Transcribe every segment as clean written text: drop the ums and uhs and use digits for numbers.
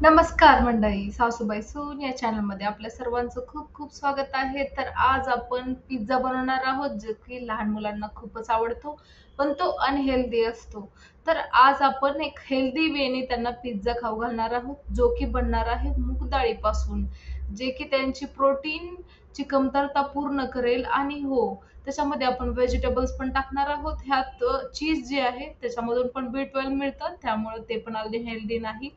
नमस्कार मंडळी, सासूबाई सून या चॅनलमध्ये आपल्या सर्वांचं खूप खूप स्वागत आहे. तर आज आपण पिझ्झा बनवणार आहोत, जो की लहान मुलांना खूपच आवडतो, पण तो अनहेल्दी असतो. तर आज आपण एक हेल्दी वेने त्यांना पिझ्झा खाऊ घालणार आहोत, जो की बनणार आहे मूग डाळीपासून, जे की त्यांची प्रोटीनची कमतरता पूर्ण करेल. आणि हो, त्याच्यामध्ये आपण व्हेजिटेबल्स पण टाकणार आहोत. ह्यात चीज जे आहे त्याच्यामधून पण B12 मिळतं, त्यामुळे ते पण हेल्दी नाही.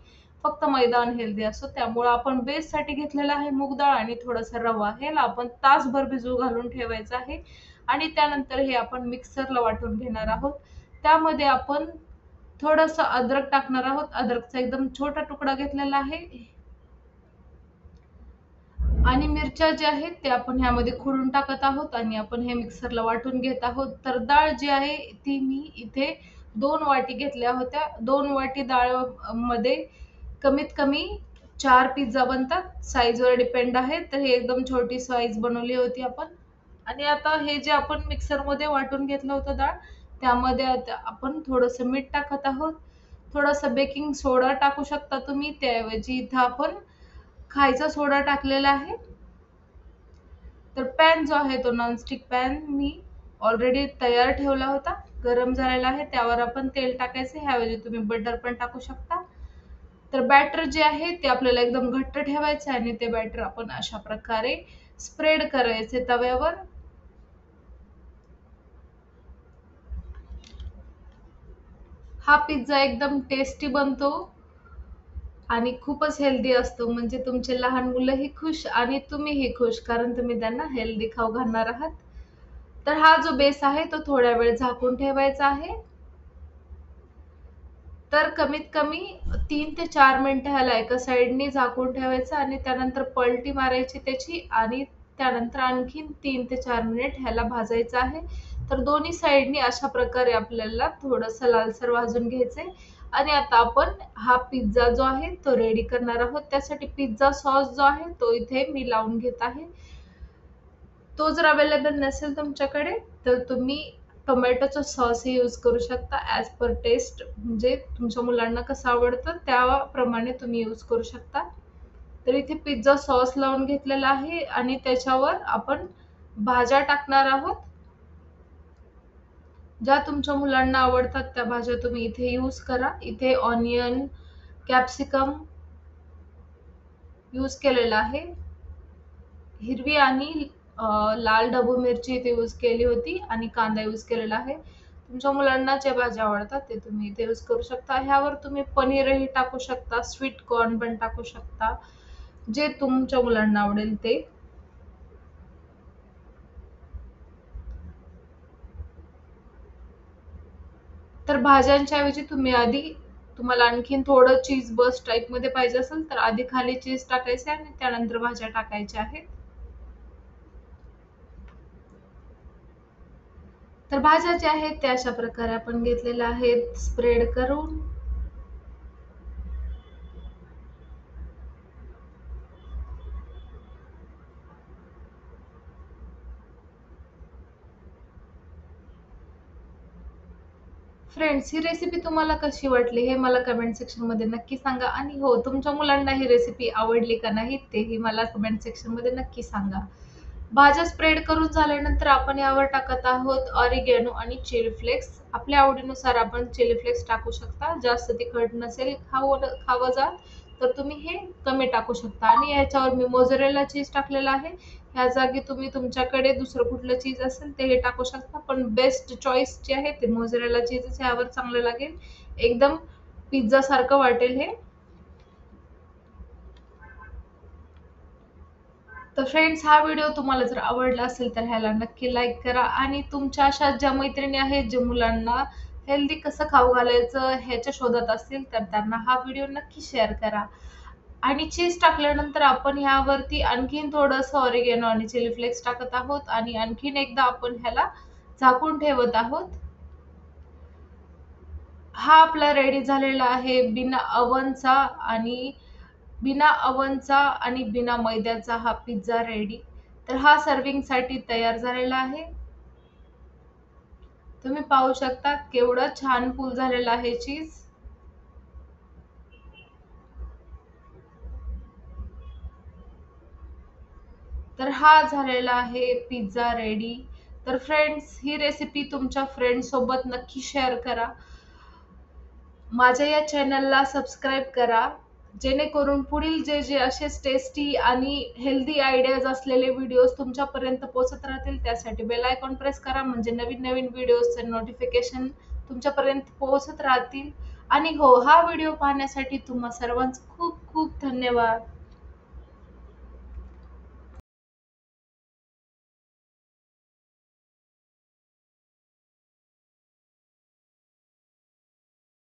फक्त मैदा हेल्दी असतो. त्यामुळे आपण बेससाठी घेतलेला आहे मूग डाळ आणि थोडासा रवा. ह्याला आपण तासभर भिजू घालून ठेवायचं आहे आणि त्यानंतर हे आपण मिक्सरला वाटून घेणार आहोत. त्यामध्ये आपण थोडंसं अद्रक टाकणार आहोत. अद्रकचा एकदम छोटा तुकडा घेतलेला आहे आणि मिरच्या ज्या आहेत त्या आपण ह्यामध्ये खोडून टाकत आहोत आणि आपण हे मिक्सरला वाटून घेत आहोत. तर डाळ जी आहे ती मी इथे 2 वाटी घेतल्या होत्या. 2 वाटी डाळ मध्ये कमीत कमी 4 पिझ्झा बनतात. साईजवर डिपेंड आहे. तर ही एकदम छोटी साईज बनवली होती आपण. आणि आता हे जे आपण मिक्सरमध्ये वाटून घेतलं होतं डाळ, त्यामध्ये आता आपण थोडंसं मीठ टाकत आहोत. थोडासा बेकिंग सोडा टाकू शकता तुम्ही. त्याऐवजी इथं आपण खायचा सोडा टाकलेला आहे. तर पॅन जो आहे तो नॉनस्टिक पॅन मी ऑलरेडी तयार ठेवला होता. गरम झालेला आहे. त्यावर आपण तेल टाकायचं. ह्याऐवजी तुम्ही बटर पण टाकू शकता. तर बॅटर जे आहे ते आपल्याला एकदम घट्ट ठेवायचं आहे आणि ते बॅटर आपण अशा प्रकारे स्प्रेड करायचे तव्यावर. हा पिझ्झा एकदम टेस्टी बनतो आणि खूपच हेल्दी असतो. म्हणजे तुमचे लहान मुलंही खुश आणि तुम्हीही खुश, कारण तुम्ही त्यांना हेल्दी खाऊ घालणार आहात. तर हा जो बेस आहे तो थोड्या वेळ झाकून ठेवायचा आहे. तर कमीत कमी 3 ते 4 मिनिटं ह्याला एका साइडनी झाकून ठेवायचं आणि त्यानंतर पलटी मारायची त्याची आणि त्यानंतर आणखीन 3 ते 4 मिनिट ह्याला भाजायचं आहे. तर दोन्ही साइडनी अशा प्रकारे आपल्याला थोडंसं लालसर भाजून घ्यायचंय. आणि आता आपण हा पिझ्झा जो आहे तो रेडी करणार आहोत. त्यासाठी पिझ्झा सॉस जो आहे तो इथे मी लावून घेत आहे. तो जर अवेलेबल नसेल तुमच्याकडे तर तुम्ही टोमॅटोचा सॉसही यूज करू शकता. ॲज पर टेस्ट, म्हणजे तुमच्या मुलांना कसं आवडतं त्याप्रमाणे तुम्ही यूज करू शकता. तर इथे पिझ्झा सॉस लावून घेतलेला आहे आणि त्याच्यावर आपण भाज्या टाकणार आहोत. ज्या तुमच्या मुलांना आवडतात त्या भाज्या तुम्ही इथे यूज करा. इथे ऑनियन, कॅप्सिकम यूज केलेला आहे. हिरवी आणि लाल ढबू मिरची इथे यूज केली होती आणि कांदा यूज केलेला आहे. तुमच्या मुलांना ज्या भाज्या आवडतात ते तुम्ही इथे यूज करू शकता. ह्यावर तुम्ही पनीरही टाकू शकता, स्वीट कॉर्न पण टाकू शकता, जे तुमच्या मुलांना आवडेल ते. तर भाज्यांच्या ऐवजी तुम्ही आधी, तुम्हाला आणखीन थोडं चीज बस्ट टाइपमध्ये पाहिजे असेल तर आधी खाली चीज टाकायचं आणि त्यानंतर भाज्या टाकायच्या आहेत. तर भाज्या ज्या आहेत त्या अशा प्रकारे आपण घेतलेल्या आहेत स्प्रेड करून. फ्रेंड्स, ही रेसिपी तुम्हाला कशी वाटली हे मला कमेंट सेक्शनमध्ये नक्की सांगा. आणि हो, तुमच्या मुलांना ही रेसिपी आवडली का नाही तेही मला कमेंट सेक्शनमध्ये नक्की सांगा. भाज्या स्प्रेड करून झाल्यानंतर आपण यावर टाकत आहोत ऑरिगॅनो आणि चिली फ्लेक्स. आपल्या आवडीनुसार आपण चिली फ्लेक्स टाकू शकता. जास्त तिखट नसेल खावं जात तर तुम्ही हे कमी टाकू शकता. आणि ह्याच्यावर मी मोझरेला चीज टाकलेला आहे. ह्या जागी तुम्ही तुमच्याकडे दुसरं कुठलं चीज असेल ते हे टाकू शकता. पण बेस्ट चॉईस जे आहे ते मोझरेला चीजच ह्यावर चांगलं लागेल. एकदम पिझ्झा सारखं वाटेल हे. तर फ्रेंड्स, हा व्हिडिओ तुम्हाला जर आवडला असेल तर ह्याला नक्की लाईक करा आणि तुमच्या अशा ज्या मैत्रिणी आहेत जे मुलांना हेल्दी कसं खाऊ घालायचं ह्याच्या शोधात असतील तर त्यांना हा व्हिडिओ नक्की शेअर करा. आणि चीज टाकल्यानंतर आपण ह्यावरती आणखीन थोडंसं ऑरिगॅनो आणि चिली फ्लेक्स टाकत आहोत आणि आणखीन एकदा आपण ह्याला झाकून ठेवत आहोत. हा आपला रेडी झालेला आहे आणि बिना मैद्याचा हा पिझ्झा रेडी. तर हा सर्विंगसाठी तयार झालेला आहे. तुम्ही पाहू शकता केवढं छान पूल झालेलं आहे चीज. तर हा झालेला आहे पिझ्झा रेडी. तर फ्रेंड्स, ही रेसिपी तुमच्या फ्रेंड सोबत नक्की शेअर करा. माझ्या या चॅनलला सबस्क्राईब करा, जेणेकरून पुढील जे जे असेच टेस्टी आणि हेल्दी आयडियाज असलेले व्हिडिओज तुमच्यापर्यंत पोहोचत राहतील. त्यासाठी बेल आयकॉन प्रेस करा, म्हणजे नवीन नवीन व्हिडिओजचे नोटिफिकेशन तुमच्यापर्यंत पोहोचत राहतील. आणि हो, हा व्हिडिओ पाहण्यासाठी तुम्हा सर्वांचं खूप खूप धन्यवाद.